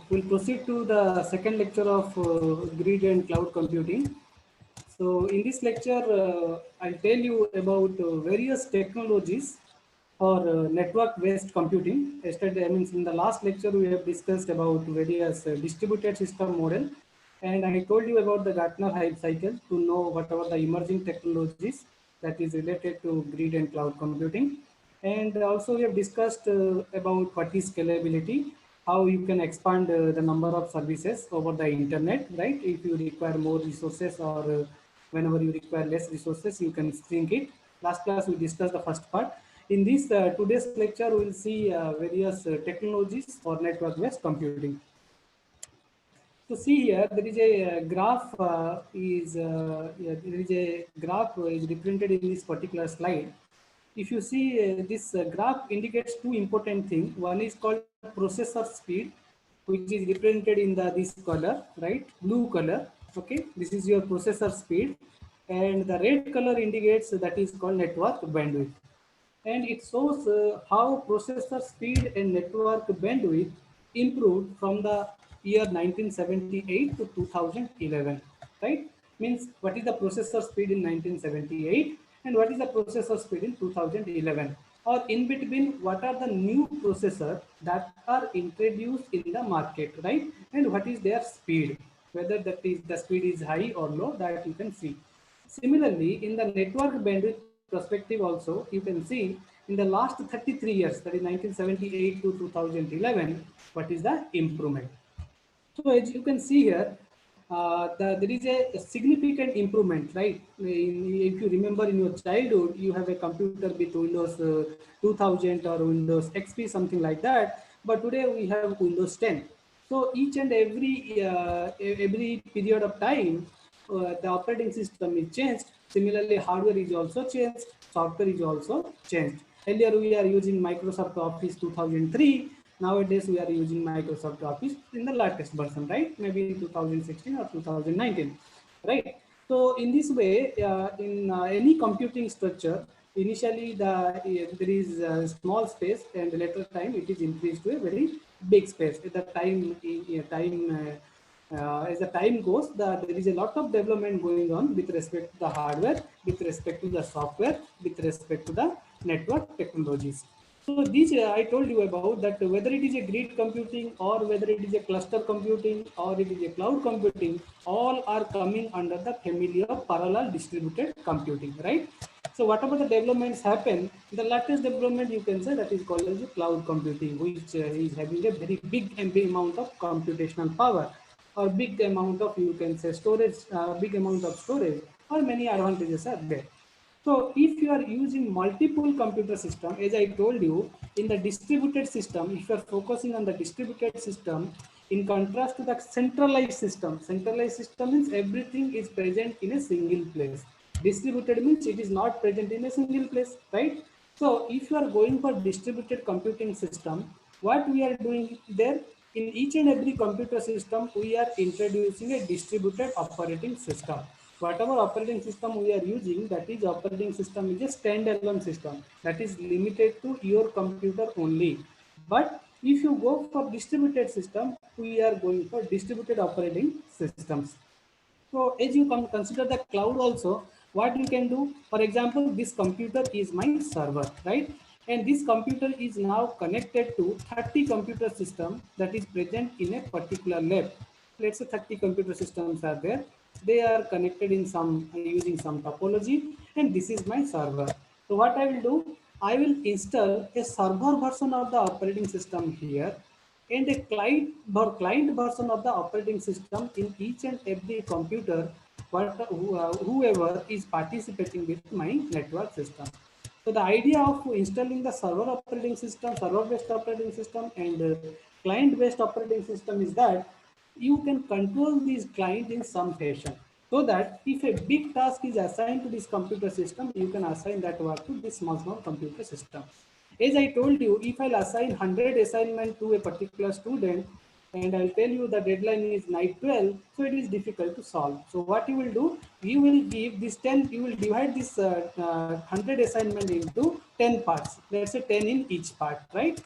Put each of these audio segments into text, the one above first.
we'll proceed to the second lecture of grid and cloud computing. So in this lecture, I'll tell you about various technologies for network-based computing. Yesterday, I mean, in the last lecture, we have discussed about various distributed system model, and I told you about the Gartner Hype Cycle to know what are the emerging technologies that is related to grid and cloud computing. And also, we have discussed about what is scalability, how you can expand the number of services over the internet, right? If you require more resources or whenever you require less resources, you can shrink it. Last class, we discussed the first part. In this today's lecture, we will see various technologies for network-based computing. So see here, there is a graph there is a graph is represented in this particular slide. If you see this graph indicates two important things. One is called processor speed, which is represented in this color, right? Blue color. Okay, this is your processor speed, and the red color indicates that is called network bandwidth, and it shows how processor speed and network bandwidth improved from the year 1978 to 2011, right? Means what is the processor speed in 1978 and what is the processor speed in 2011, or in between what are the new processor that are introduced in the market, right? And what is their speed, whether that is the speed is high or low, that you can see. Similarly, in the network bandwidth perspective also, you can see in the last 33 years, that is 1978 to 2011, what is the improvement. So as you can see here, there is a significant improvement, right? If you remember in your childhood, you have a computer with Windows 2000 or Windows XP, something like that. But today we have Windows 10. So each and every period of time, the operating system is changed. Similarly, hardware is also changed, software is also changed. Earlier we are using Microsoft Office 2003. Nowadays we are using Microsoft Office in the latest version, right? Maybe in 2016 or 2019, right? So in this way, in any computing structure, initially there is a small space, and later time it is increased to a very big space. At the as the time goes, there is a lot of development going on with respect to the hardware, with respect to the software, with respect to the network technologies. So these I told you about that, whether it is a grid computing or whether it is a cluster computing or it is a cloud computing, all are coming under the family of parallel distributed computing, right? So whatever the developments happen, the latest development you can say that is called as cloud computing, which is having a very big amount of computational power, or big amount of, you can say, storage, big amount of storage, or many advantages are there. So if you are using multiple computer system, as I told you, in the distributed system, if you are focusing on the distributed system, in contrast to the centralized system means everything is present in a single place. Distributed means it is not present in a single place, right? So if you are going for distributed computing system, what we are doing there, in each and every computer system, we are introducing a distributed operating system. Whatever operating system we are using, that is operating system is a standalone system that is limited to your computer only. But if you go for distributed system, we are going for distributed operating systems. So as you consider the cloud also, what you can do, for example, this computer is my server, right? And this computer is now connected to 30 computer system that is present in a particular lab. Let's say 30 computer systems are there. They are connected in some using some topology, and this is my server. So what I will do, I will install a server version of the operating system here, and a client version of the operating system in each and every computer, whoever is participating with my network system. So the idea of installing the server operating system, server-based operating system, and client-based operating system is that you can control these clients in some fashion, so that if a big task is assigned to this computer system, you can assign that work to this small computer system. As I told you, if I'll assign 100 assignment to a particular student, and I'll tell you the deadline is night 12, so it is difficult to solve. So what you will do, you will give this 10, you will divide this 100 assignment into 10 parts. Let's say 10 in each part, right?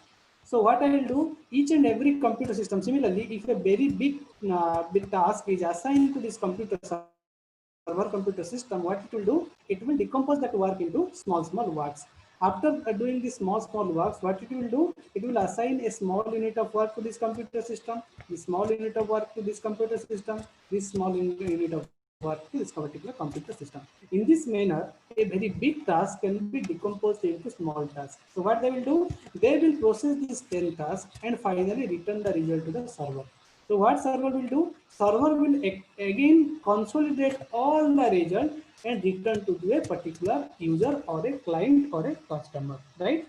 So what I will do, each and every computer system, similarly, if a very big task is assigned to this computer server computer system, what it will do, it will decompose that work into small works. After doing these small works, what it will do, it will assign a small unit of work to this computer system, this small unit of work to this computer system, this small unit of work to this particular computer system. In this manner, a very big task can be decomposed into small tasks. So what they will do, they will process these 10 tasks and finally return the result to the server. So what server will do? Server will again consolidate all the result and return to a particular user or a client or a customer, right?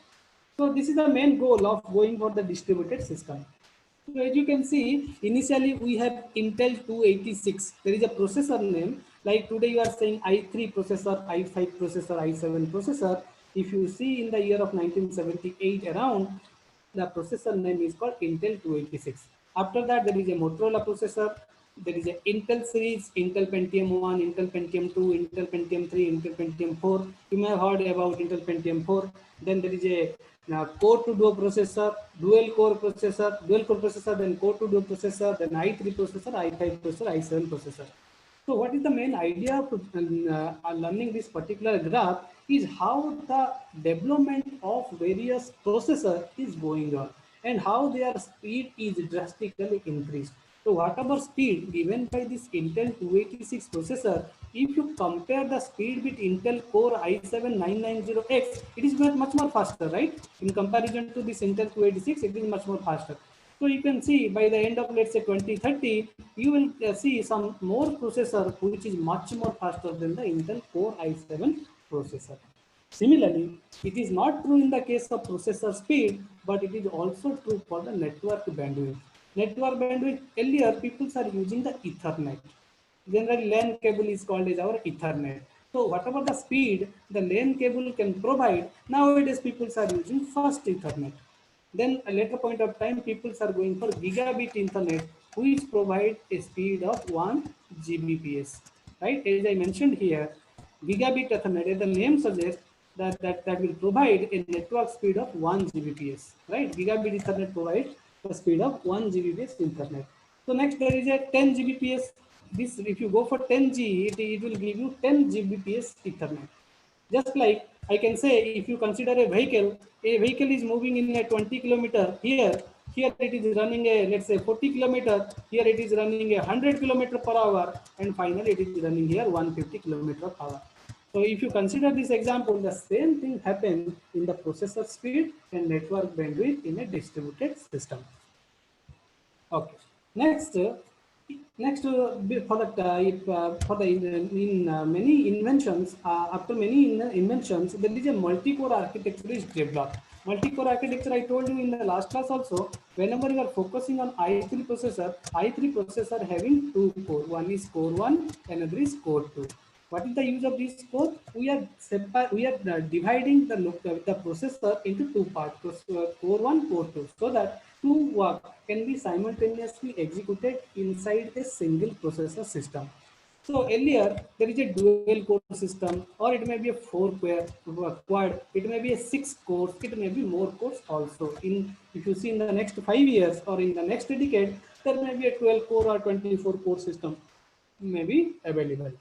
So this is the main goal of going for the distributed system. So as you can see, initially we have Intel 286. There is a processor name. Like today you are saying i3 processor, i5 processor, i7 processor. If you see in the year of 1978 around, the processor name is called Intel 286. After that, there is a Motorola processor. There is a Intel series, Intel Pentium 1, Intel Pentium 2, Intel Pentium 3, Intel Pentium 4. You may have heard about Intel Pentium 4. Then there is a core to duo processor, dual core processor, then core to duo processor, then i3 processor, i5 processor, i7 processor. So what is the main idea of learning this particular graph is how the development of various processors is going on and how their speed is drastically increased. So whatever speed given by this Intel 286 processor, if you compare the speed with Intel Core i7-990X, it is much more faster, right? In comparison to this Intel 286, it is much more faster. So you can see by the end of let's say 2030, you will see some more processor which is much more faster than the Intel Core i7 processor. Similarly, it is not true in the case of processor speed, but it is also true for the network bandwidth. Network bandwidth, earlier people are using the Ethernet. Generally, LAN cable is called as our Ethernet. So whatever the speed the LAN cable can provide, nowadays people are using fast Ethernet. Then a later point of time, people are going for gigabit Ethernet, which provide a speed of 1 Gbps. Right? As I mentioned here, gigabit Ethernet, as the name suggests, that will provide a network speed of 1 Gbps. Right? Gigabit Ethernet provides the speed of 1 Gbps Ethernet. So next there is a 10 Gbps. This, if you go for 10G, it will give you 10 Gbps Ethernet. Just like I can say, if you consider a vehicle is moving in a 20 kilometer here it is running a, let's say 40 kilometer, here it is running a 100 kilometer per hour, and finally it is running here 150 kilometer per hour. So if you consider this example, the same thing happens in the processor speed and network bandwidth in a distributed system. Okay. Next, for the many inventions, after many inventions, there is a multi-core architecture is developed. Multi-core architecture, I told you in the last class also. Whenever you are focusing on i3 processor having two core. One is core 1, another is core 2. What is the use of this core? We are dividing the processor into two parts, core 1, core 2, so that two work can be simultaneously executed inside a single processor system. So earlier there is a dual core system, or it may be a 4-core quad, it may be a 6 cores, it may be more cores also. If you see in the next 5 years or in the next decade, there may be a 12 core or 24 core system may be available.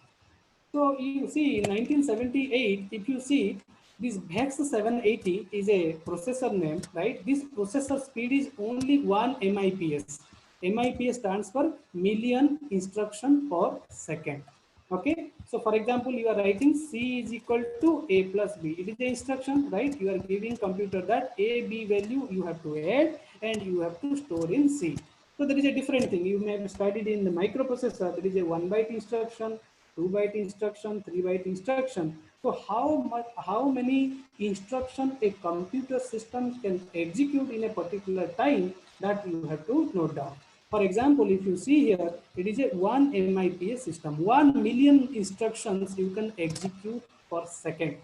So you see in 1978, if you see this VEX 780 is a processor name, right? This processor speed is only 1 MIPS. MIPS stands for million instruction per second. Okay. So for example, you are writing C is equal to A plus B. It is the instruction, right? You are giving computer that A, B value you have to add and you have to store in C. So there is a different thing. You may have studied in the microprocessor. There is a 1 byte instruction, 2 byte instruction, 3 byte instruction. So how many instruction a computer system can execute in a particular time, that you have to note down. For example, if you see here, it is a 1 MIPS system. 1 million instructions you can execute per second.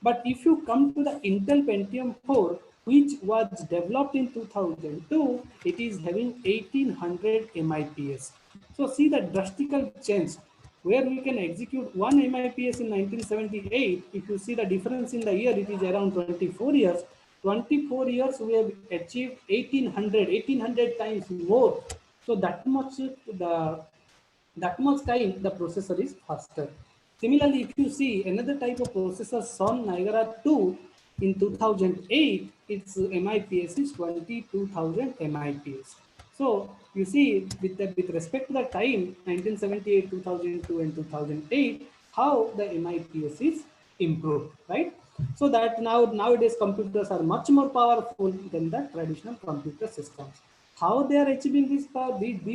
But if you come to the Intel Pentium 4, which was developed in 2002, it is having 1800 MIPS. So see the drastical change where we can execute 1 MIPS in 1978. If you see the difference in the year, it is around 24 years. 24 years we have achieved 1800 times more. So that much time the processor is faster. Similarly, if you see another type of processor, Sun Niagara 2 in 2008, its MIPS is 22,000 MIPS. So you see, with respect to the time 1978, 2002, and 2008, how the MIPS is improved, right? So that nowadays computers are much more powerful than the traditional computer systems. How they are achieving these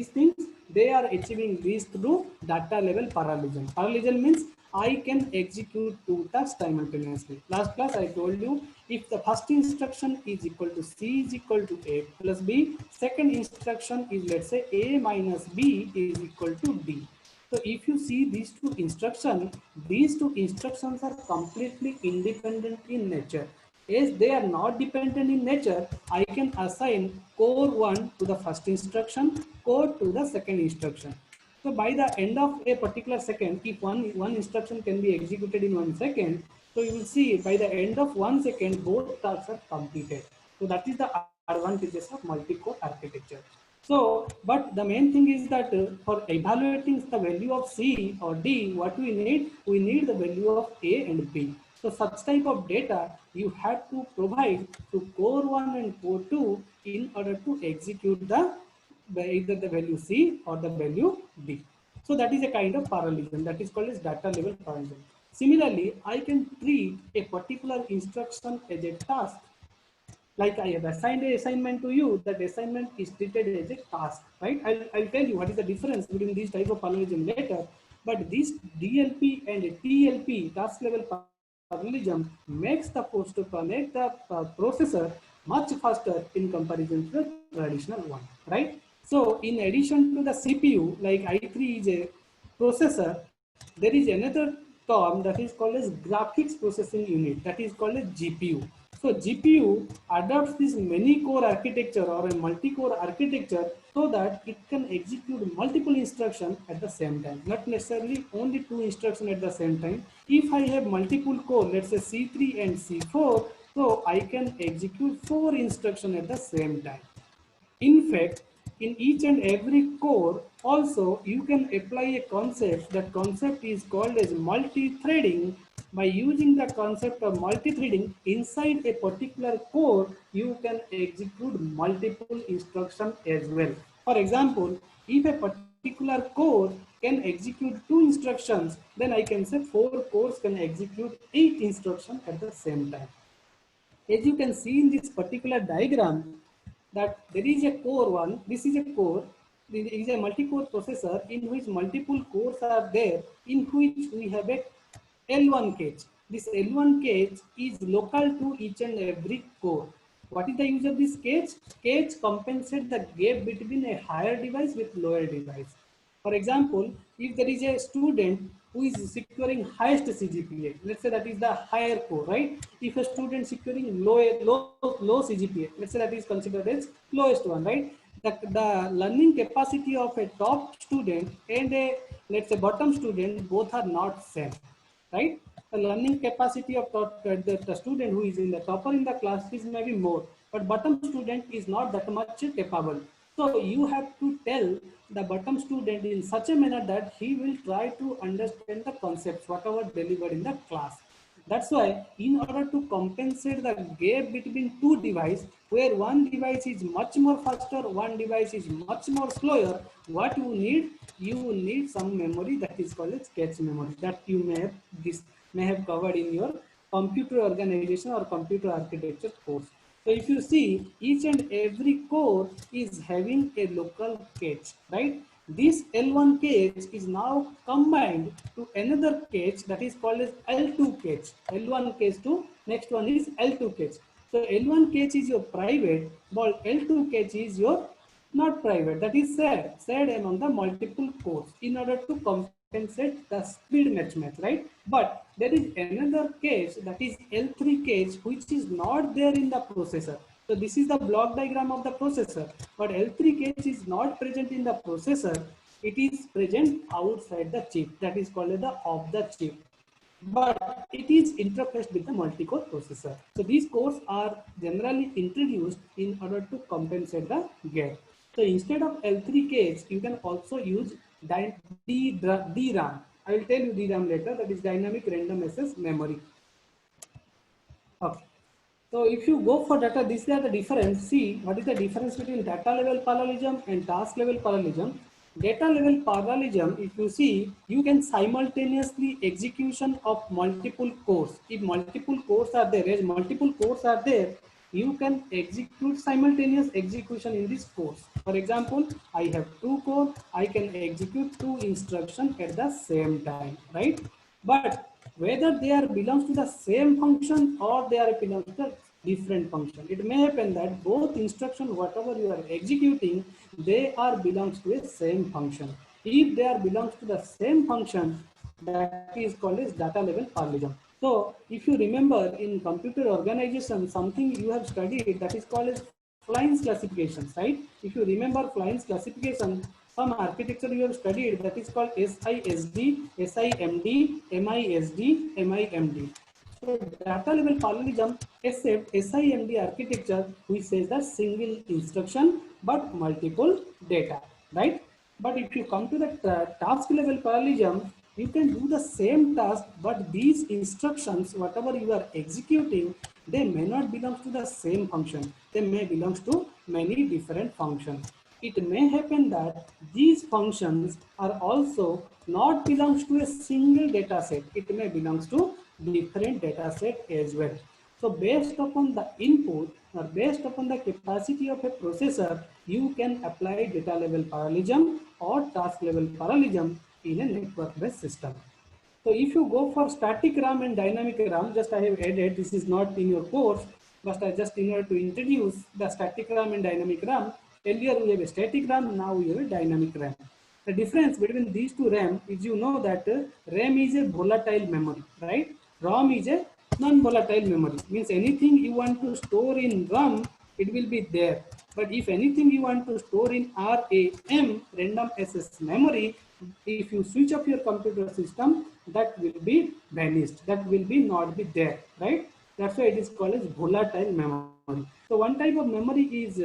things? They are achieving these through data level parallelism. Parallelism means I can execute two tasks simultaneously. Last class I told you, if the first instruction is equal to C is equal to A plus B, second instruction is, let's say, A minus B is equal to D. So if you see these two instructions are completely independent in nature. As they are not dependent in nature, I can assign core 1 to the first instruction, core to the second instruction. So by the end of a particular second, if one instruction can be executed in 1 second, so you will see by the end of 1 second, both tasks are completed. So that is the advantages of multi-core architecture. So, but the main thing is that for evaluating the value of C or D, what we need? We need the value of A and B. So such type of data you have to provide to core 1 and core 2 in order to execute either the value C or the value D. So that is a kind of parallelism that is called as data level parallelism. Similarly, I can treat a particular instruction as a task. Like I have assigned a assignment to you, that assignment is treated as a task, right? I'll tell you what is the difference between these type of parallelism later. But this DLP and TLP, task level parallelism, makes the processor much faster in comparison to the traditional one, right? So in addition to the CPU, like i3 is a processor, there is another term that is called as graphics processing unit, that is called as GPU. So GPU adopts this many core architecture or a multi-core architecture so that it can execute multiple instructions at the same time, not necessarily only two instructions at the same time. If I have multiple core, let's say C3 and C4, so I can execute 4 instructions at the same time. In fact, in each and every core, also you can apply a concept. That concept is called as multi-threading. By using the concept of multi-threading inside a particular core, you can execute multiple instructions as well. For example, if a particular core can execute 2 instructions, then I can say 4 cores can execute 8 instructions at the same time. As you can see in this particular diagram, that there is a core one, this is a core, this is a multi-core processor in which multiple cores are there, in which we have a L1 cache. This L1 cache is local to each and every core. What is the use of this cache? Cache compensates the gap between a higher device with lower device. For example, if there is a student who is securing highest CGPA, let's say that is the higher core, right? If a student securing low CGPA, let's say that is considered as lowest one, right? The learning capacity of a top student and a, let's say, bottom student, both are not same, right? The learning capacity of the student who is in the topper in the class is maybe more, but bottom student is not that much capable. So you have to tell the bottom student in such a manner that he will try to understand the concepts, whatever delivered in the class. That's why in order to compensate the gap between two devices, where one device is much more faster, one device is much more slower, what you need some memory that is called as cache memory, that you may have covered in your computer organization or computer architecture course. So if you see, each and every core is having a local cache, right? This L1 cache is now combined to another cache that is called as L2 cache. L1 cache to next one is L2 cache. So L1 cache is your private, while L2 cache is your not private, that is shared among the multiple cores in order to compensate the speed mismatch, right? But there is another cache, that is L3 cache, which is not there in the processor. So this is the block diagram of the processor, but L3 cache is not present in the processor. It is present outside the chip, that is called the off the chip. but it is interfaced with the multi-core processor. So these cores are generally introduced in order to compensate the gap. So instead of L3 cage, you can also use DRAM. I will tell you DRAM later, that is dynamic random access memory. Okay. So if you go for data, these are the difference. See, what is the difference between data level parallelism and task level parallelism? Data level parallelism, if you see, you can simultaneously execution of multiple cores. If multiple cores are there, as multiple cores are there, you can execute simultaneous execution in this course. For example, I have two cores, I can execute two instructions at the same time, right? But whether they are belongs to the same function or they are belongs to the different function, it may happen that both instruction whatever you are executing, they are belongs to a same function. If they are belongs to the same function, that is called as data level parallelism. So if you remember in computer organization, something you have studied that is called as Flyn's classifications, right? If you remember Flyn's classification, some architecture you have studied that is called SISD, SIMD, MISD, MIMD. So data level parallelism accept SIMD architecture, which says that single instruction but multiple data, right? But if you come to the task level parallelism, you can do the same task, but these instructions, whatever you are executing, they may not belong to the same function. They may belong to many different functions. It may happen that these functions are also not belongs to a single data set. It may belongs to different data set as well. So based upon the input or based upon the capacity of a processor, you can apply data level parallelism or task level parallelism in a network-based system. So if you go for static RAM and dynamic RAM, just I have added, this is not in your course, but I just in order to introduce the static RAM and dynamic RAM. Earlier we have a static RAM, now we have a dynamic RAM. The difference between these two RAM is, you know that RAM is a volatile memory, right? ROM is a non-volatile memory. Means anything you want to store in RAM, it will be there. But if anything you want to store in RAM, random access memory, if you switch off your computer system, that will be vanished. That will be not be there, right? That's why it is called as volatile memory. So one type of memory is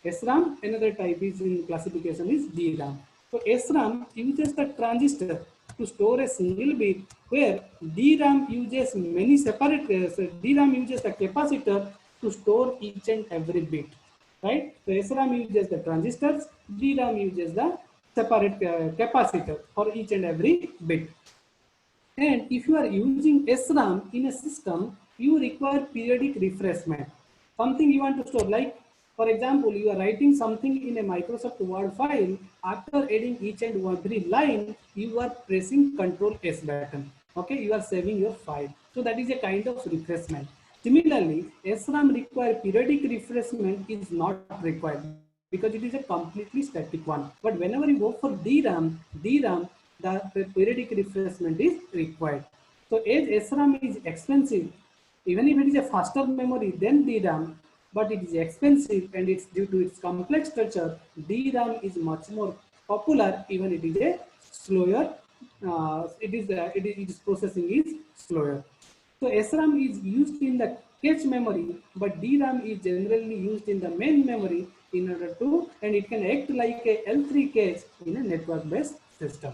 SRAM, another type is in classification is DRAM. So SRAM uses the transistor to store a single bit, where DRAM uses many separate, so DRAM uses the capacitor to store each and every bit, right? So SRAM uses the transistors, DRAM uses the separate capacitor for each and every bit. And if you are using SRAM in a system, you require periodic refreshment. Something you want to store, like for example, you are writing something in a Microsoft Word file. After adding each and every line, you are pressing Control S button. Okay, you are saving your file. So that is a kind of refreshment. Similarly, SRAM require periodic refreshment is not required because it is a completely static one. But whenever you go for DRAM, the periodic refreshment is required. So as SRAM is expensive, even if it is a faster memory than DRAM, but it is expensive and it's due to its complex structure, DRAM is much more popular, even it is a slower, its processing is slower. So SRAM is used in the cache memory, but DRAM is generally used in the main memory in order to, and it can act like a L3 cache in a network-based system.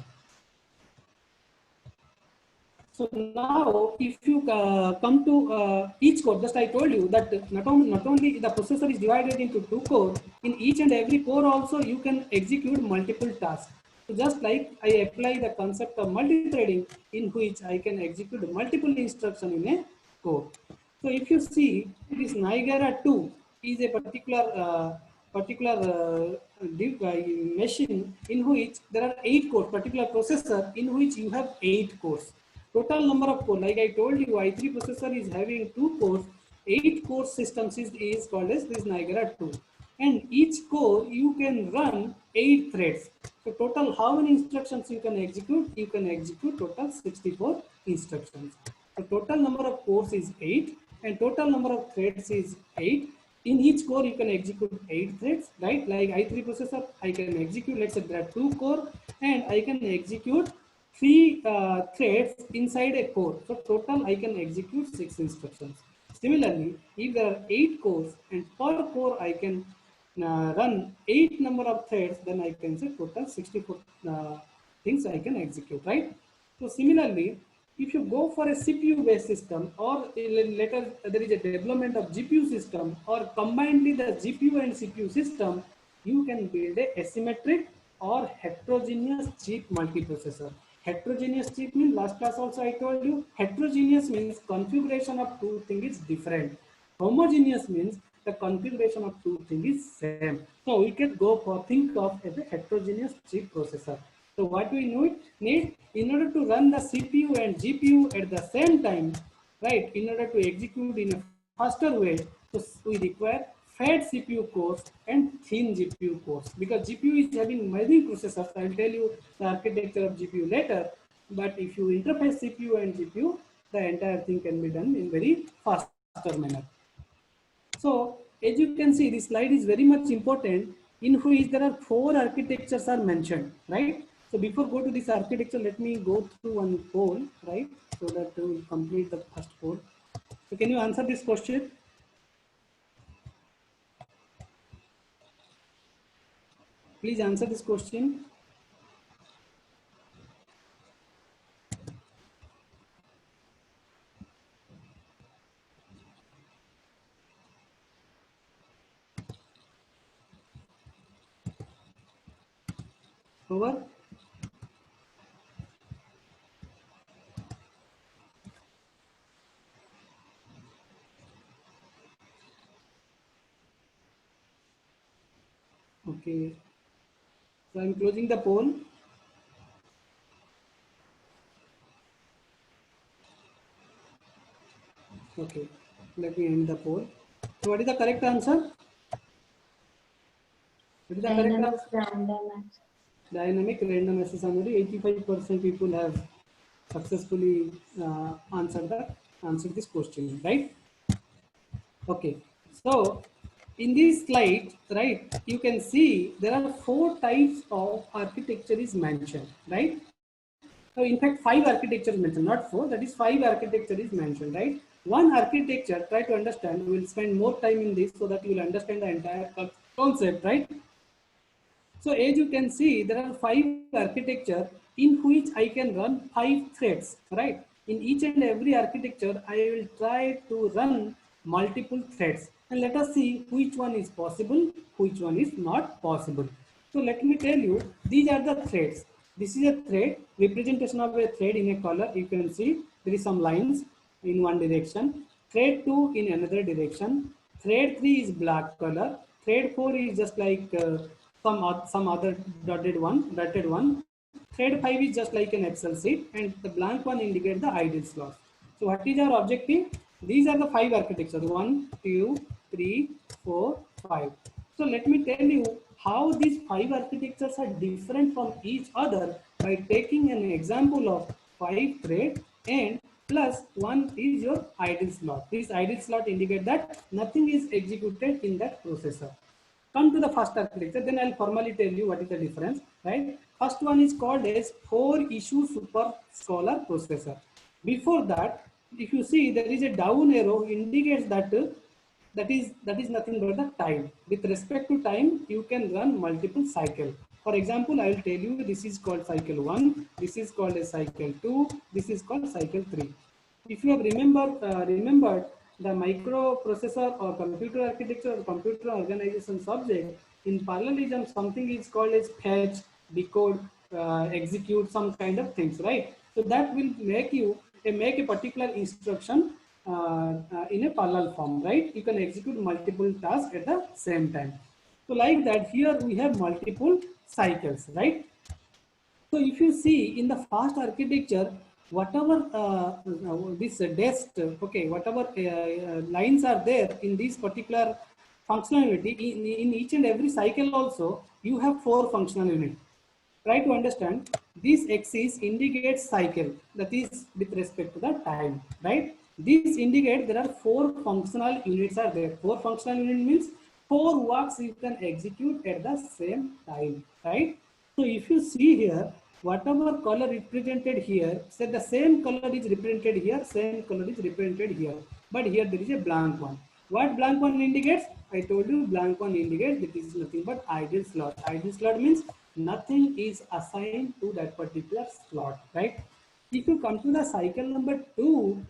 So now, if you come to each core, just I told you that not only the processor is divided into two cores, in each and every core also you can execute multiple tasks. So just like I apply the concept of multi-threading, in which I can execute multiple instructions in a core. So if you see, this Niagara 2 is a particular machine in which there are 8 cores, particular processor in which you have 8 cores. Total number of cores, like I told you, i3 processor is having 2 cores. 8 core systems is called as this Niagara 2. And each core you can run 8 threads. So total how many instructions you can execute? You can execute total 64 instructions. So total number of cores is 8 and total number of threads is 8. In each core you can execute 8 threads, right? Like i3 processor, I can execute, let's say there are 2 core and I can execute 3 threads inside a core. So total I can execute 6 instructions. Similarly, if there are 8 cores and per core I can run 8 number of threads, then I can say total 64 things I can execute, right? So similarly, if you go for a CPU based system, or later there is a development of GPU system, or combinedly the GPU and CPU system, you can build a asymmetric or heterogeneous chip multiprocessor. Heterogeneous chip means, last class also I told you, heterogeneous means configuration of two things is different. Homogeneous means the configuration of two things is same. So we can go for, think of as a heterogeneous chip processor. So what we need in order to run the CPU and GPU at the same time, right? In order to execute in a faster way, so we require fat CPU cores and thin GPU cores, because GPU is having many processors. I will tell you the architecture of GPU later. But if you interface CPU and GPU, the entire thing can be done in very faster manner. So as you can see, this slide is very much important, in which there are 4 architectures are mentioned, right? So before go to this architecture, let me go through one poll, right? So that we will complete the first poll. So can you answer this question? Please answer this question. Over. Okay. So I'm closing the poll. Okay. Let me end the poll. So what is the correct answer? What is the correct answer? Dynamic random access memory. 85% people have successfully answered this question, right? Okay. So in this slide, right, you can see there are 4 types of architecture is mentioned, right? So in fact, 5 architectures mentioned, not 4. That is 5 architecture is mentioned, right? One architecture, try to understand. We will spend more time in this so that you will understand the entire concept, right? So as you can see, there are 5 architecture in which I can run 5 threads, right? In each and every architecture, I will try to run multiple threads, and let us see which one is possible, which one is not possible. So let me tell you, these are the threads. This is a thread, representation of a thread in a color. You can see there is some lines in one direction, thread 2 in another direction, thread 3 is black color, thread 4 is just like some other dotted one. Thread 5 is just like an Excel sheet, and the blank one indicates the idle slot. So what is our objective? These are the 5 architectures: 1, 2, 3, 4, 5. So let me tell you how these 5 architectures are different from each other by taking an example of 5 thread and plus 1 is your idle slot. This idle slot indicates that nothing is executed in that processor. Come to the first architecture, then I'll formally tell you what is the difference, right? First one is called as 4-issue super scholar processor. Before that, if you see, there is a down arrow indicates that that is nothing but the time. With respect to time, you can run multiple cycle. For example, I will tell you this is called cycle 1, this is called a cycle 2, this is called cycle 3. If you have remembered the microprocessor or computer architecture or computer organization subject, in parallelism something is called as fetch, decode, execute, some kind of things, right? So that will make a particular instruction in a parallel form, right? You can execute multiple tasks at the same time. So like that, here we have multiple cycles, right? So if you see in the fast architecture, whatever this desk, okay, whatever lines are there in this particular functionality, in each and every cycle also, you have 4 functional units. Try to understand, this axis indicates cycle, that is with respect to the time, right? This indicates there are 4 functional units are there. 4 functional unit means 4 works you can execute at the same time, right? So if you see here, whatever color represented here, say the same color is represented here, same color is represented here, but here there is a blank one. What blank one indicates? I told you blank one indicates that this is nothing but idle slot. Idle slot means nothing is assigned to that particular slot, right? If you come to the cycle number 2,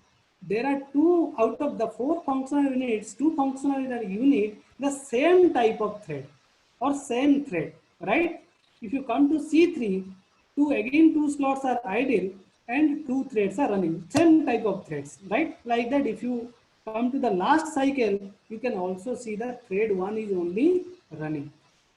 there are 2 out of the 4 functional units, 2 functional unit, the same type of thread or same thread, right? If you come to C3, again 2 slots are idle and 2 threads are running, same type of threads, right? Like that, if you come to the last cycle, you can also see that thread 1 is only running.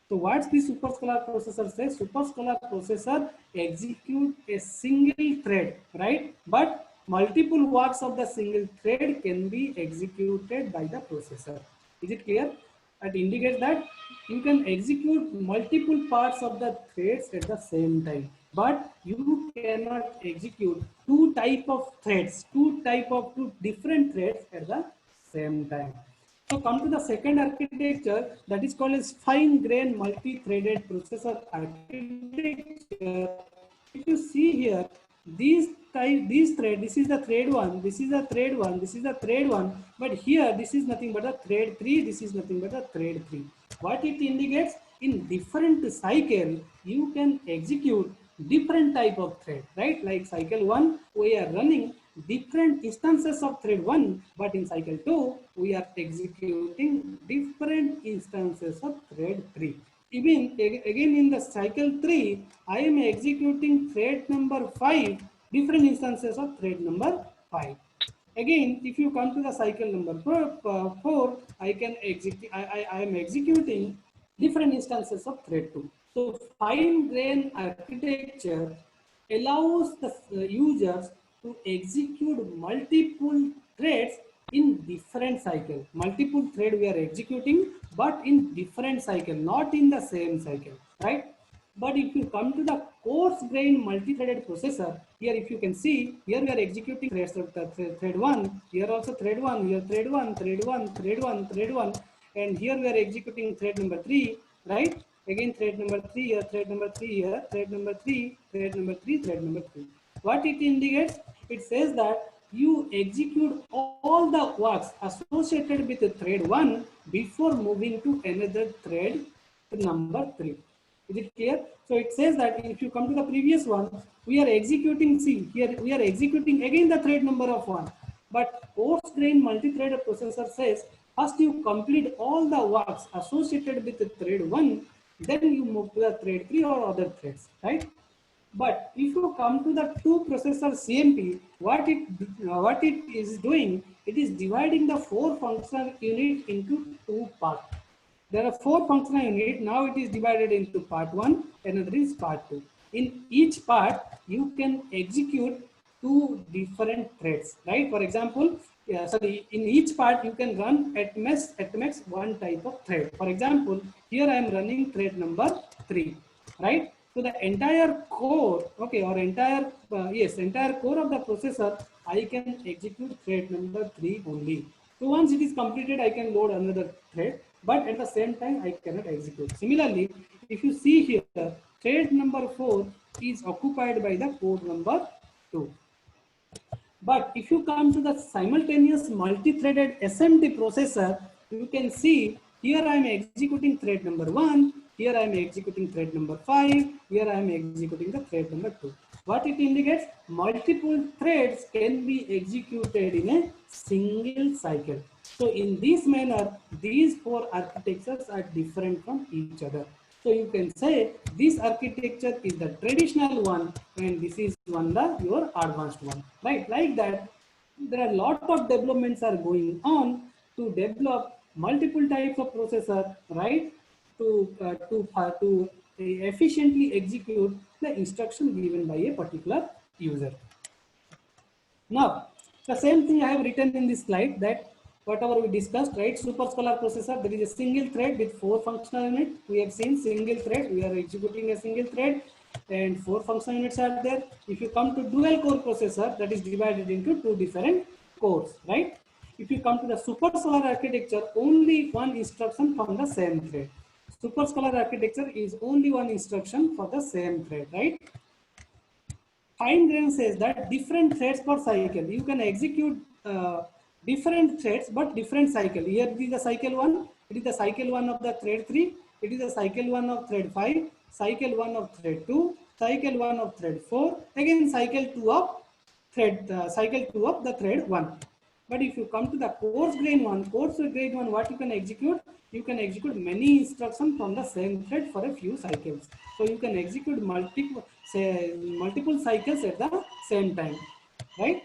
So what's the superscalar processor says? Superscalar processor execute a single thread, right? But multiple works of the single thread can be executed by the processor. Is it clear? That indicates that you can execute multiple parts of the threads at the same time, but you cannot execute two different threads at the same time. So come to the second architecture, that is called as fine grain multi-threaded processor architecture. If you see here, these thread, this is the thread 1, this is the thread 1, this is the thread 1, but here this is nothing but a thread 3, this is nothing but a thread 3. What it indicates? In different cycle, you can execute different type of thread, right? Like cycle 1, we are running different instances of thread 1, but in cycle 2, we are executing different instances of thread 3. Even again in the cycle 3, I am executing thread number 5, different instances of thread number 5. Again, if you come to the cycle number 4, I am executing different instances of thread 2. So fine grain architecture allows the users to execute multiple threads in different cycle. Multiple thread we are executing, but in different cycle, not in the same cycle, right? But if you come to the coarse grain multi-threaded processor, here if you can see, here we are executing threads of the thread 1, here also thread 1, here thread 1, thread 1, thread 1, thread 1, and here we are executing thread number 3, right? Again thread number 3 here, thread number 3 here, thread number 3, thread number 3, thread number 3. What it indicates? It says that you execute all the works associated with the thread 1 before moving to another thread number 3. Is it clear? So it says that if you come to the previous one, we are executing, see here we are executing again the thread number of 1. But coarse grain multi-threaded processor says first you complete all the works associated with the thread 1, then you move to the thread 3 or other threads, right? But if you come to the two processor CMP, what it is doing, it is dividing the 4 functional unit into 2 parts. There are 4 functional units. Now it is divided into part 1, another is part 2. In each part, you can execute 2 different threads, right? For example, in each part, you can run at max 1 type of thread. For example, here I am running thread number 3, right? So the entire core, okay, or entire core of the processor, I can execute thread number 3 only. So once it is completed, I can load another thread, but at the same time, I cannot execute. Similarly, if you see here, thread number 4 is occupied by the core number 2. But if you come to the simultaneous multi-threaded SMT processor, you can see here I am executing thread number 1, here I am executing thread number 5, here I am executing the thread number 2. What it indicates? Multiple threads can be executed in a single cycle. So in this manner, these 4 architectures are different from each other. So you can say this architecture is the traditional one and this is your advanced one, right? Like that, there are a lot of developments are going on to develop multiple types of processor, right? To efficiently execute the instruction given by a particular user. Now, the same thing I have written in this slide, that whatever we discussed, right? Superscalar processor, there is a single thread with 4 functional units. We have seen single thread, we are executing a single thread and 4 functional units are there. If you come to dual core processor, that is divided into 2 different cores, right? If you come to the superscalar architecture, only one instruction from the same thread. Superscalar architecture is only one instruction for the same thread, right? fine grain says that different threads per cycle. You can execute different threads but different cycle. Here it is the cycle 1, it is the cycle 1 of the thread 3, it is the cycle 1 of thread 5, cycle 1 of thread 2, cycle 1 of thread 4, again cycle 2 of cycle 2 of the thread 1. But if you come to the coarse grain one, what you can execute? You can execute many instructions from the same thread for a few cycles. So you can execute multiple cycles at the same time, right?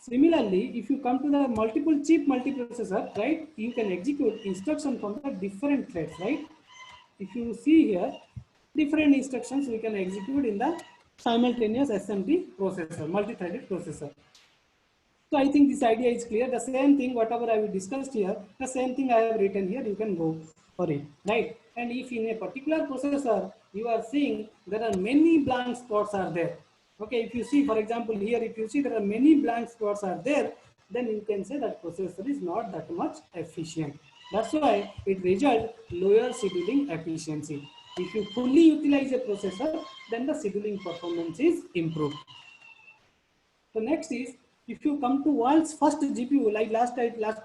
Similarly, if you come to the multiple chip multiprocessor, right, you can execute instruction from the different threads, right? If you see here, different instructions we can execute in the simultaneous SMT processor, multi-threaded processor. So I think this idea is clear. The same thing, whatever I will discussed here, the same thing I have written here, you can go for it, right? And if in a particular processor, you are seeing there are many blank spots are there. Okay, if you see, for example, here, if you see there are many blank spots are there, then you can say that processor is not that much efficient. That's why it results lower scheduling efficiency. If you fully utilize a processor, then the scheduling performance is improved. So next is, if you come to world's first GPU, like last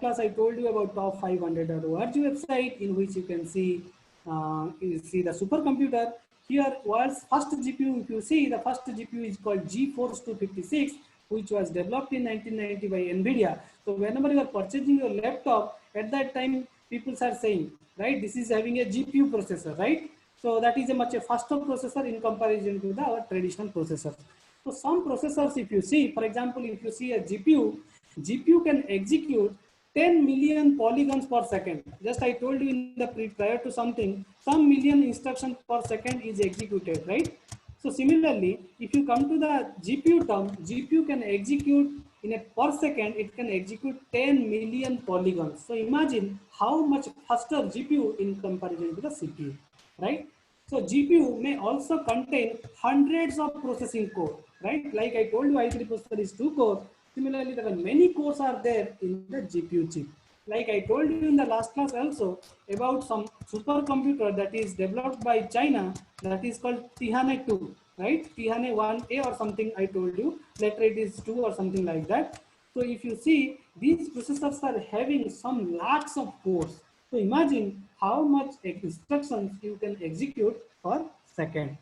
class I told you about top 500.org website in which you can see the supercomputer. Here, world's first GPU, if you see, the first GPU is called GeForce 256, which was developed in 1990 by NVIDIA. So whenever you are purchasing your laptop, at that time, people are saying, right, this is having a GPU processor, right? So that is a much faster processor in comparison to our traditional processors. So some processors, if you see, for example, if you see a GPU can execute 10 million polygons per second. Just I told you in the prior to something, some million instructions per second is executed, right? So similarly, if you come to the GPU term, GPU can execute in a per second, it can execute 10 million polygons. So imagine how much faster GPU in comparison to the CPU, right? So GPU may also contain hundreds of processing core, right? Like I told you, i3 processor is 2 core. Similarly, there are many cores are there in the GPU chip. Like I told you in the last class also about some supercomputer that is developed by China that is called Tihane 2, right? Tihane 1A or something I told you. Later it is 2 or something like that. So if you see, these processors are having some lakhs of cores. So imagine how much instructions you can execute per second.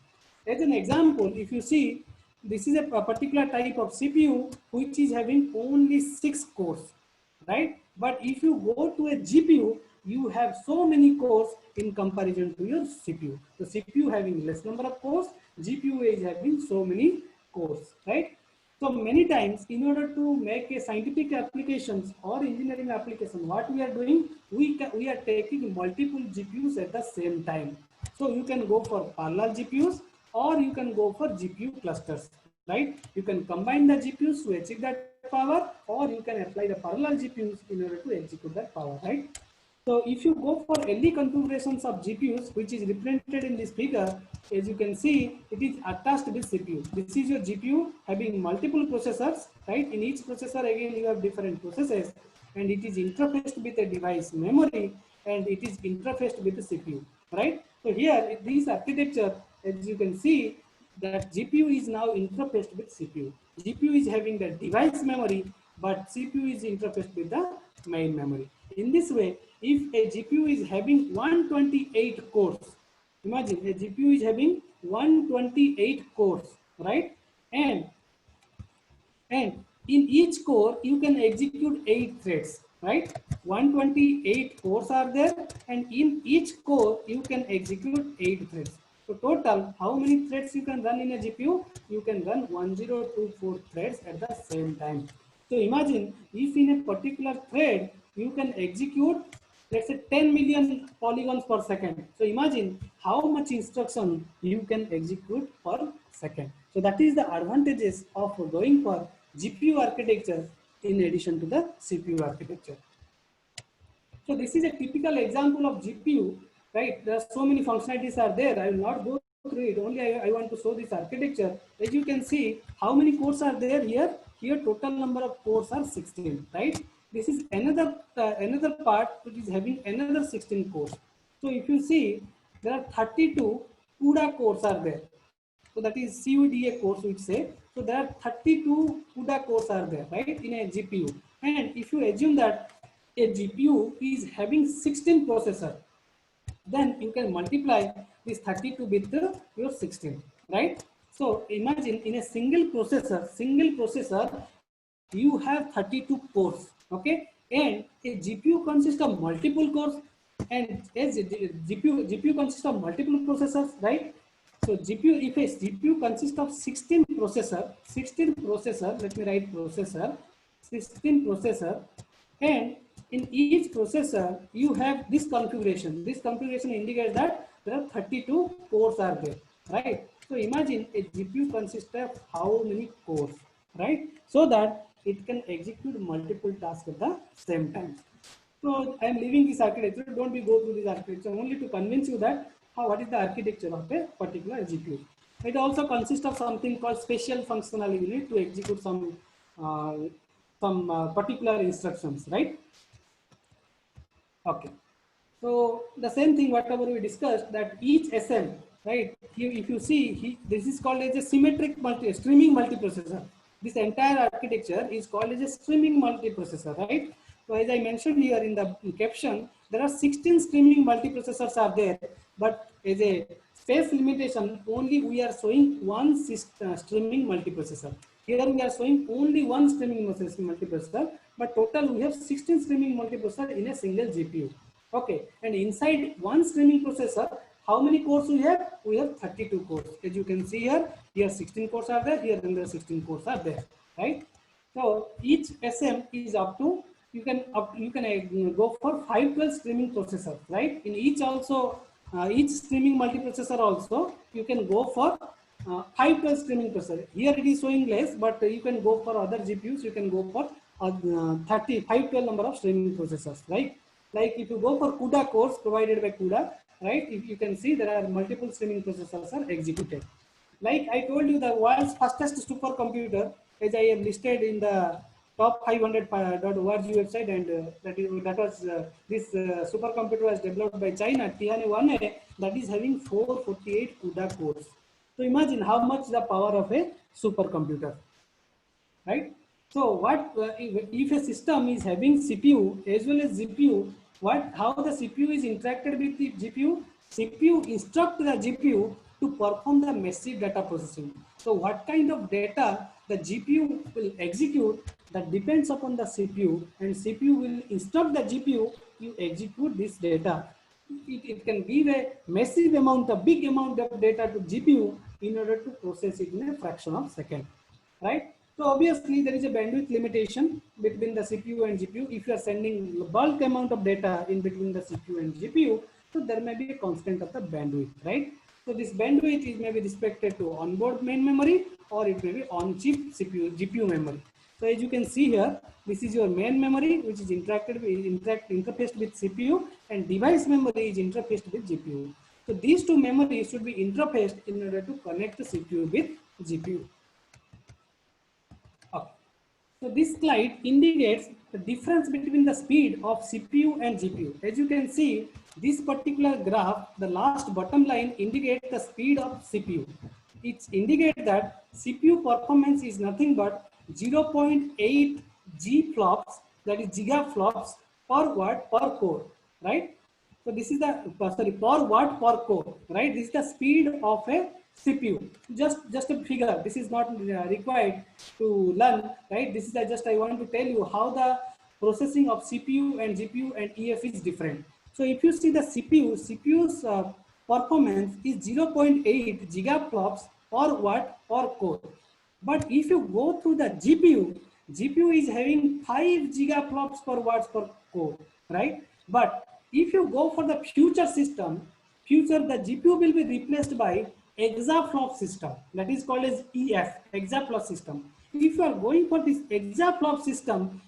As an example, if you see, this is a particular type of CPU which is having only 6 cores, right? But if you go to a GPU, you have so many cores in comparison to your CPU. The CPU having less number of cores, GPU is having so many cores, right? So many times, in order to make a scientific applications or engineering application, what we are doing, we are taking multiple GPUs at the same time. So you can go for parallel GPUs or you can go for GPU clusters, right? You can combine the GPUs to achieve that power, or you can apply the parallel GPUs in order to execute that power, right? So if you go for any configurations of GPUs, which is represented in this figure, as you can see, it is attached with CPU. This is your GPU having multiple processors, right? In each processor, again, you have different processes, and it is interfaced with a device memory, and it is interfaced with the CPU, right? So here, this architecture, as you can see, that GPU is now interfaced with CPU. GPU is having the device memory, but CPU is interfaced with the main memory. In this way, if a GPU is having 128 cores, imagine a GPU is having 128 cores, right? And in each core, you can execute 8 threads, right? 128 cores are there, and in each core, you can execute 8 threads. So total, how many threads you can run in a GPU? You can run 1024 threads at the same time. So imagine if in a particular thread, you can execute, let's say 10 million polygons per second. So imagine how much instruction you can execute per second. So that is the advantages of going for GPU architecture in addition to the CPU architecture. So this is a typical example of GPU, right? There are so many functionalities are there. I will not go through it. Only I want to show this architecture. As you can see, how many cores are there here? Here total number of cores are 16, right? This is another part which is having another 16 cores. So if you see, there are 32 CUDA cores are there. So that is CUDA cores which say. So there are 32 CUDA cores are there, right, in a GPU. And if you assume that a GPU is having 16 processor, then you can multiply this 32 with your 16, right? So imagine in a single processor, you have 32 cores, okay? And a GPU consists of multiple cores, and as GPU consists of multiple processors, right? So GPU, if a GPU consists of 16 processor, let me write processor, 16 processor, and in each processor you have this configuration. This configuration indicates that there are 32 cores are there, right? So imagine a GPU consists of how many cores, right? So that it can execute multiple tasks at the same time. So I am leaving this architecture. Don't be go through this architecture only to convince you that what is the architecture of a particular GPU. It also consists of something called special functional unit to execute uh, some particular instructions, right? Okay. So the same thing, whatever we discussed, that each SM, right? Here, if you see, this is called as a symmetric streaming multiprocessor. This entire architecture is called as a streaming multiprocessor, right? So as I mentioned here in the caption, there are 16 streaming multiprocessors are there, but as a space limitation, only we are showing one streaming multiprocessor. Here we are showing only one streaming multiprocessor, but total we have 16 streaming multiprocessor in a single GPU. Okay, and inside one streaming processor, how many cores we have? We have 32 cores. As you can see here, here 16 cores are there, here another 16 cores are there, right? So each SM is up to, you can go for 512 streaming processors, right? In each also, each streaming multiprocessor also, you can go for 512 streaming processor. Here it is showing less, but you can go for other GPUs, you can go for 512 number of streaming processors, right? Like if you go for CUDA cores provided by CUDA, right? If you can see there are multiple streaming processors are executed. Like I told you, the world's fastest supercomputer, as I have listed in the top 500.org website, and that was this supercomputer was developed by China, Tianhe 1A, that is having 448 CUDA cores. So imagine how much the power of a supercomputer, right? So what if a system is having CPU as well as GPU, how the CPU is interacted with the GPU? CPU instruct the GPU to perform the massive data processing. So what kind of data the GPU will execute, that depends upon the CPU, and CPU will instruct the GPU to execute this data. It can give a massive amount, a big amount of data to GPU in order to process it in a fraction of second, right? So obviously there is a bandwidth limitation between the CPU and GPU. If you are sending bulk amount of data in between the CPU and GPU, so there may be a constant of the bandwidth, right? So this bandwidth is maybe respected to onboard main memory, or it may be on-chip CPU, GPU memory. So as you can see here, this is your main memory, which is interfaced with CPU, and device memory is interfaced with GPU. So these two memories should be interfaced in order to connect the CPU with GPU. Okay. So this slide indicates the difference between the speed of CPU and GPU. As you can see, this particular graph, the last bottom line indicates the speed of CPU. It indicates that CPU performance is nothing but 0.8 G flops, that is gigaflops per watt per core, right? So this is the per watt per core, right? This is the speed of a CPU. Just a figure. This is not required to learn, right? This is just I want to tell you how the processing of CPU and GPU and EF is different. So if you see the CPU's performance is 0.8 gigaflops per watt per core. But if you go through the GPU is having 5 gigaflops per watts per core, right? But if you go for the future system, the GPU will be replaced by exaflop system, that is called as EF, exaflop system. If you are going for this exaflop system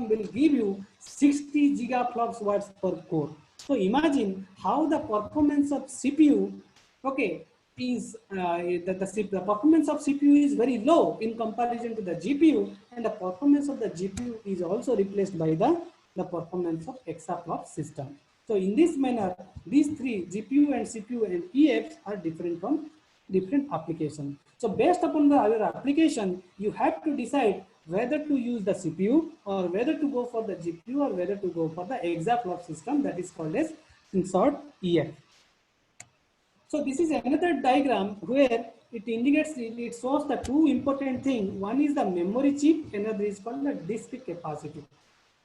will give you 60 gigaflops watts per core. So imagine how the performance of CPU, okay, is the performance of CPU is very low in comparison to the GPU, and the performance of the GPU is also replaced by the performance of exaflop system. So in this manner, these three, GPU and CPU and EFs, are different from different application. So based upon your application, you have to decide whether to use the CPU or whether to go for the GPU or whether to go for the exaflop system, that is called as in short EF. So this is another diagram where it indicates, it shows the two important things. One is the memory chip, another is called the disk capacity.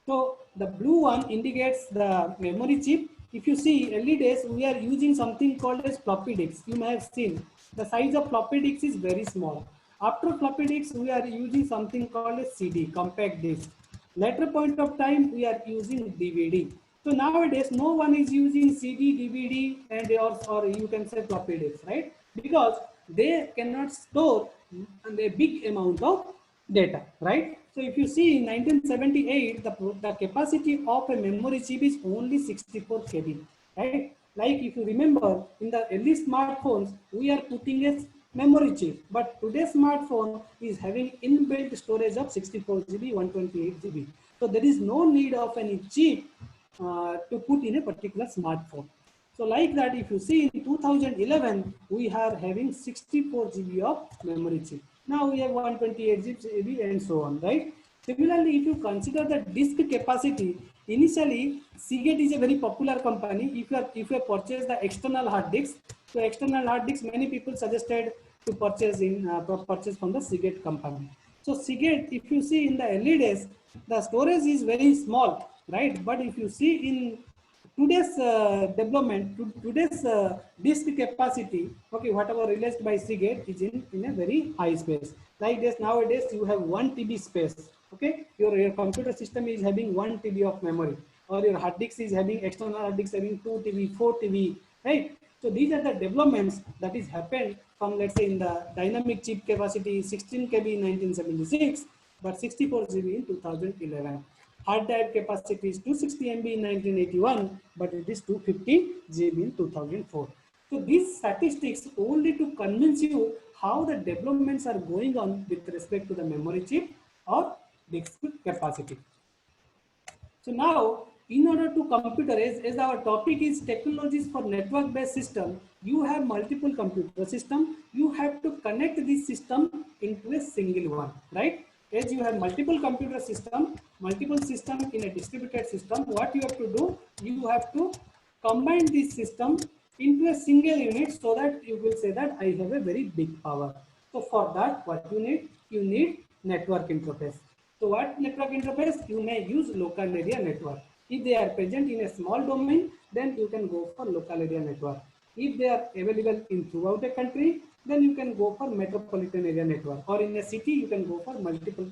So the blue one indicates the memory chip. If you see early days, we are using something called as floppy disks. You may have seen the size of floppy disks is very small. After floppy disks, we are using something called as CD, compact disc. Later point of time, we are using DVD. So nowadays, no one is using CD, DVD, and or you can say floppy disks, right? Because they cannot store a big amount of data, right? So if you see in 1978, the capacity of a memory chip is only 64 KB, right? Like if you remember, in the early smartphones, we are putting a memory chip, but today's smartphone is having inbuilt storage of 64 GB, 128 GB. So there is no need of any chip to put in a particular smartphone. So like that, if you see in 2011, we are having 64 GB of memory chip. Now we have 128 GB and so on, right? Similarly, if you consider the disk capacity, initially Seagate is a very popular company. If you purchase the external hard disk, so external hard disk, many people suggested to purchase from the Seagate company. So Seagate, if you see in the early days, the storage is very small, right? But if you see in today's development, today's disk capacity, okay, whatever released by Seagate is in a very high space. Like this, nowadays you have 1 TB space, okay? Your computer system is having 1 TB of memory, or your hard disk is having, external hard disk having 2 TB, 4 TB, right? So these are the developments that is happened from, let's say, in the dynamic chip capacity 16 KB in 1976, but 64 GB in 2011. Hard drive capacity is 260 MB in 1981, but it is 250 GB in 2004. So these statistics only to convince you how the developments are going on with respect to the memory chip or disk capacity. So now, in order to computer, as our topic is technologies for network-based system, you have multiple computer system. You have to connect this system into a single one, right? As you have multiple computer system in a distributed system, what you have to do, you have to combine this system into a single unit so that you will say that I have a very big power. So for that, what you need? You need network interface. So what network interface? You may use local area network. If they are present in a small domain, then you can go for local area network. If they are available in throughout the country, then you can go for metropolitan area network. Or in a city, you can go for multiple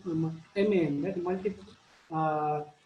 MAN, that multiple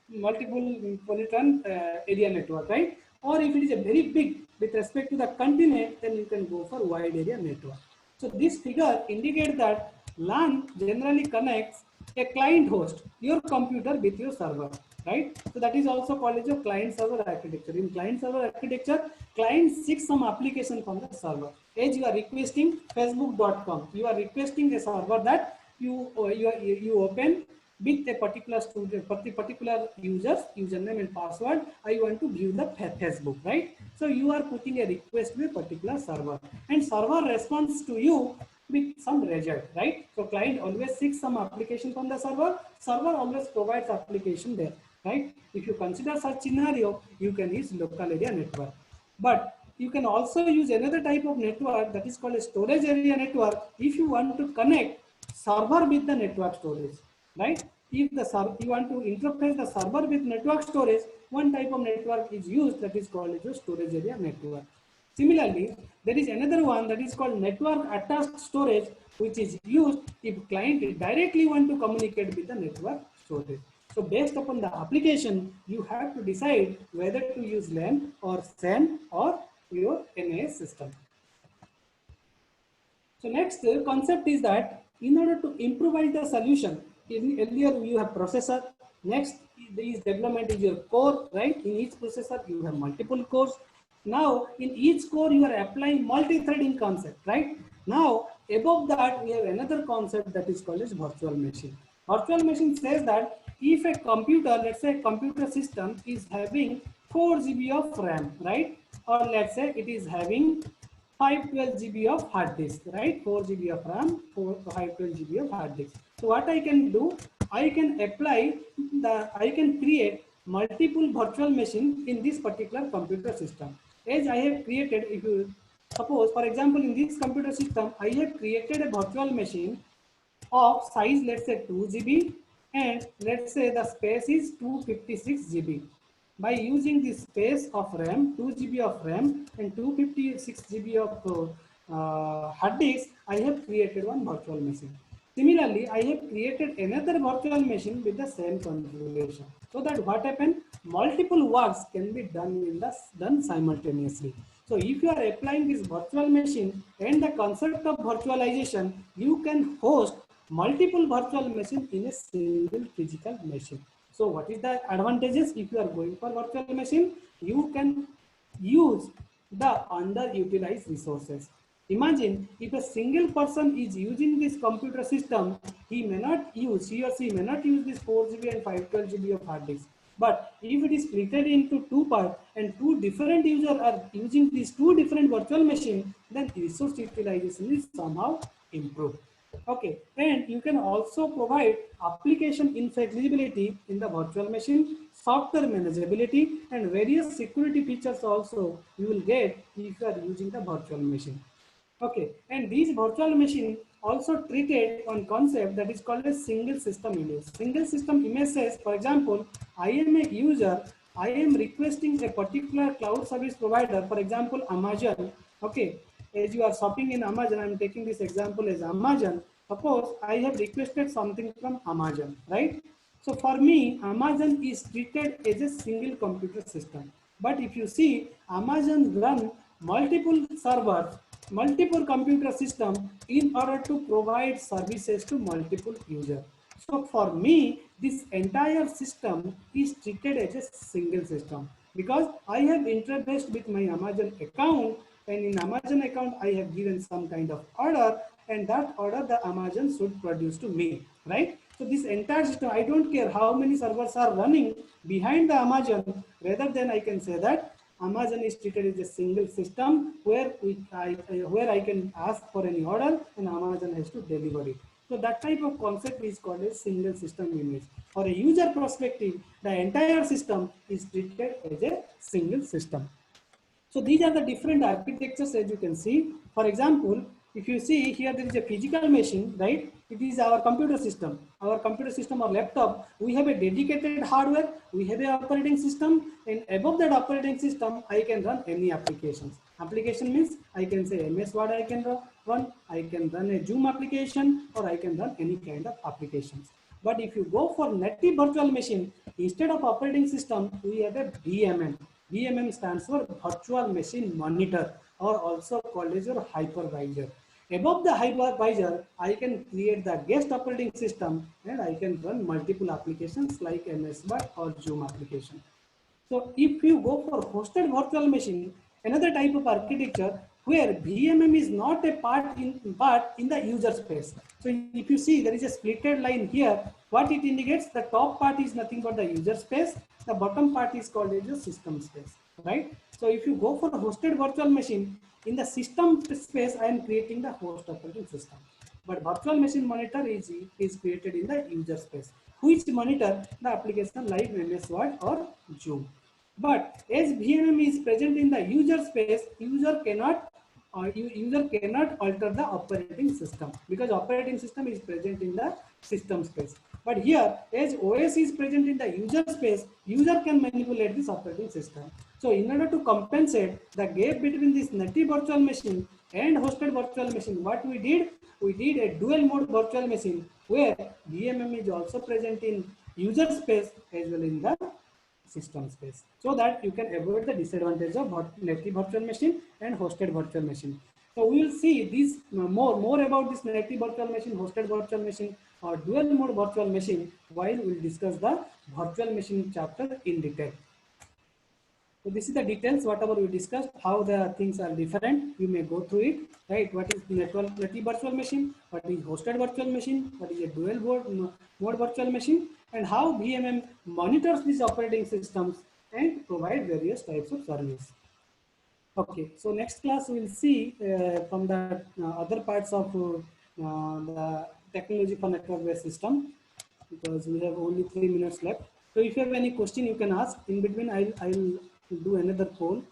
metropolitan area network, right? Or if it is a very big with respect to the continent, then you can go for wide area network. So this figure indicates that LAN generally connects a client host, your computer with your server, right? So that is also called as a client server architecture. In client server architecture, client seeks some application from the server. As you are requesting facebook.com, you are requesting a server that you open with a particular student, particular username and password. I want to view the Facebook, right? So you are putting a request to a particular server, and server responds to you with some result, right? So client always seeks some application from the server. Server always provides application there, right? If you consider such scenario, you can use local area network. But you can also use another type of network that is called a storage area network if you want to connect server with the network storage, right? If you want to interface the server with network storage, one type of network is used that is called as a storage area network. Similarly, there is another one that is called network attached storage, which is used if client directly want to communicate with the network storage. So based upon the application, you have to decide whether to use LAN or SAN or your NAS system. So next concept is that in order to improvise the solution, earlier you have processor, next this development is your core, right? In each processor you have multiple cores. Now in each core you are applying multi-threading concept, right? Now above that we have another concept that is called as virtual machine. Virtual machine says that if a computer, let's say a computer system is having 4 GB of RAM, right? Or let's say it is having 512 GB of hard disk, right? 4 GB of RAM, 512 GB of hard disk. So what I can do, I can I can create multiple virtual machine in this particular computer system. As I have created, if you suppose, for example, in this computer system, I have created a virtual machine of size, let's say 2 GB, and let's say the space is 256 GB. By using the space of RAM, 2 GB of RAM and 256 GB of hard disk, I have created one virtual machine. Similarly, I have created another virtual machine with the same configuration. So that what happened? Multiple works can be done simultaneously. So if you are applying this virtual machine and the concept of virtualization, you can host multiple virtual machine in a single physical machine. So what is the advantages? If you are going for virtual machine, you can use the underutilized resources. Imagine if a single person is using this computer system, he or she may not use this 4 GB and 512 GB of hard disk. But if it is split into two parts and two different users are using these two different virtual machines, then resource utilization is somehow improved. Okay, and you can also provide application inflexibility in the virtual machine, software manageability, and various security features also you will get if you are using the virtual machine. Okay, and these virtual machine also treated one concept that is called a single system image. Single system image says, for example, I am a user, I am requesting a particular cloud service provider, for example, Amazon. Okay, as you are shopping in Amazon, I am taking this example as Amazon. Suppose I have requested something from Amazon, right? So for me, Amazon is treated as a single computer system. But if you see, Amazon run multiple servers, multiple computer systems in order to provide services to multiple users. So for me, this entire system is treated as a single system because I have interfaced with my Amazon account, and in Amazon account I have given some kind of order, and that order the Amazon should produce to me, right? So this entire system, I don't care how many servers are running behind the Amazon, rather than I can say that Amazon is treated as a single system where where I can ask for any order and Amazon has to deliver it. So that type of concept is called a single system image. For a user perspective, the entire system is treated as a single system. So these are the different architectures as you can see. For example, if you see here, there is a physical machine, right? It is our computer system. Our computer system or laptop, we have a dedicated hardware, we have a operating system, and above that operating system, I can run any applications. Application means I can say MS Word I can run, I can run a Zoom application, or I can run any kind of applications. But if you go for native virtual machine, instead of operating system, we have a VMM. VMM stands for Virtual Machine Monitor, or also called as your hypervisor. Above the hypervisor, I can create the guest operating system and I can run multiple applications like MS Word or Zoom application. So if you go for hosted virtual machine, another type of architecture where VMM is not a part in the user space. So if you see there is a splitted line here, what it indicates, the top part is nothing but the user space, the bottom part is called as the system space, right? So if you go for a hosted virtual machine, in the system space I am creating the host operating system. But virtual machine monitor is created in the user space, which monitor the application like MS Word or Zoom. But as VMM is present in the user space, user cannot alter the operating system because operating system is present in the system space. But here, as OS is present in the user space, user can manipulate this operating system. So in order to compensate the gap between this native virtual machine and hosted virtual machine, what we did a dual mode virtual machine where VMM is also present in user space as well in the system space, so that you can avoid the disadvantage of native virtual machine and hosted virtual machine. So we will see this more about this native virtual machine, hosted virtual machine, or dual mode virtual machine while we will discuss the virtual machine chapter in detail. So this is the details, whatever we discussed, how the things are different. You may go through it, right? What is native virtual machine? What is hosted virtual machine? What is a dual mode virtual machine? And how VMM monitors these operating systems and provide various types of service. Okay, so next class we will see from the other parts of the technology for network-based system, because we have only 3 minutes left. So if you have any question, you can ask. In between, I'll do another poll.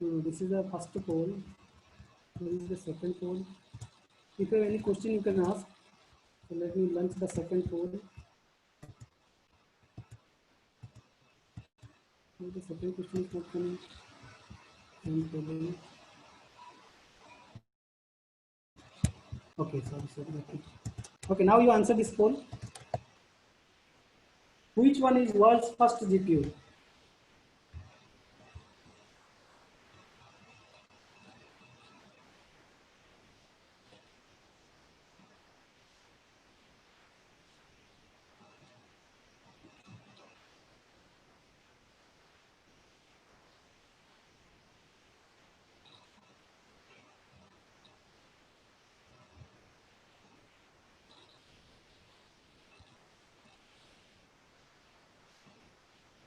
So this is the first poll. This is the second poll. If you have any question, you can ask. So let me launch the second poll. So the second question is not coming. Okay, sorry. Okay, now you answer this poll. Which one is world's first GPU?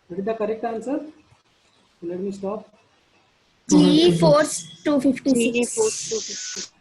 What is the correct answer? Let me stop. GeForce 256. GeForce 256.